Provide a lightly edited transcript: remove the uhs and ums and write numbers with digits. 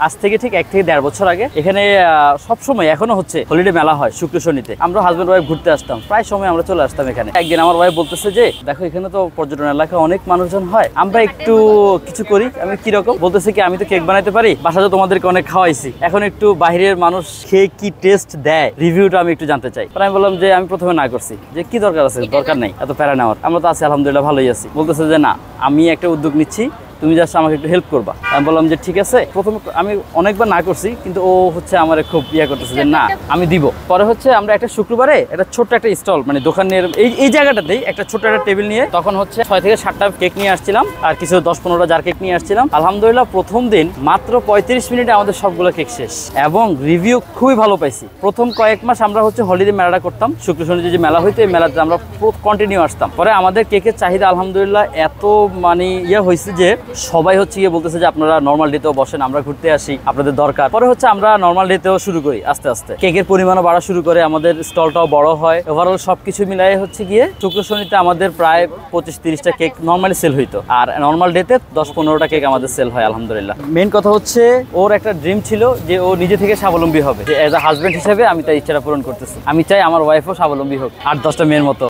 আজ থেকে ঠিক 1 থেকে 1.5 বছর আগে এখানে সবসময় এখনো হচ্ছে হলিডে মেলা হয় শুক্র শনিতে। আমরা হাজব্যান্ড ওয়াইফ ঘুরতে আসতাম, প্রায় সময় আমরা চলে আসতাম এখানে। একদিন আমার ওয়াইফ বলতেছে যে দেখো এখানে তো পর্যটন এলাকা, অনেক মানুষজন হয়, আমরা একটু কিছু করি। আমি কিরকম? বলতেছে কি আমি তো কেক বানাইতে পারি, বাসাতে তোমাদেরকে অনেক খাওয়াইছি, এখন একটু বাইরের মানুষ খেয়ে কি টেস্ট দেয় রিভিউটা আমি একটু জানতে চাই। আমি বললাম যে আমি প্রথমে না করছি, যে কি দরকার আছে, দরকার নেই এত প্যারা নেওয়ার, আমরা তো আছি আলহামদুলিল্লাহ ভালোই আছি। বলতেছে যে না, আমি একটা উদ্যোগ নিচ্ছি, তুমি জাস্ট আমাকে একটু হেল্প করবা। আমি বললাম যে ঠিক আছে। প্রথমে আমি অনেকবার না করছি, কিন্তু ও হচ্ছে আমার খুব করতেছে যে না আমি দিব। পরে হচ্ছে আমরা একটা শুক্রবারে একটা ছোট্ট একটা স্টল, মানে দোকানের এই জায়গাটাতেই একটা ছোট্ট একটা টেবিল নিয়ে, তখন হচ্ছে 6 থেকে 7টা কেক নিয়ে আসছিলাম, আর কিছু 10-15টা জার কেক নিয়ে আসছিলাম। আলহামদুলিল্লাহ প্রথম দিন মাত্র 35 মিনিটে আমাদের সবগুলো কেক শেষ, এবং রিভিউ খুবই ভালো পাইছি। প্রথম কয়েক মাস আমরা হচ্ছে হলিডে মেলাটা করতাম, শুক্র শনি যে মেলা হইতো, এই মেলাতে আমরা কন্টিনিউ আসতাম। পরে আমাদের কেকের চাহিদা আলহামদুলিল্লাহ এত মানে হয়েছে যে সবাই হচ্ছে বলতেছে যে আপনারা নর্মাল ডেতেও বসেন, আমরা ঘুরতে আসি, আপনাদের দরকার। পরে হচ্ছে আমরা নর্মাল ডেতেও শুরু করি, আস্তে আস্তে কেকের পরিমাণও বাড়া শুরু করে, আমাদের স্টলটাও বড় হয়। ওভারঅল সবকিছু মিলাই হচ্ছে গিয়ে শুক্র শনিতে আমাদের প্রায় 25-30টা কেক নর্মালি সেল হইতো, আর নর্মাল ডেতে 10-15টা কেক আমাদের সেল হয় আলহামদুলিল্লাহ। মেইন কথা হচ্ছে ওর একটা ড্রিম ছিল যে ও নিজে থেকে স্বাবলম্বী হবে, যে এজ আ হাজব্যান্ড হিসেবে আমি তার ইচ্ছাটা পূরণ করতেছি। আমি চাই আমার ওয়াইফও স্বাবলম্বী হোক 8-10টা মেয়ের মতো।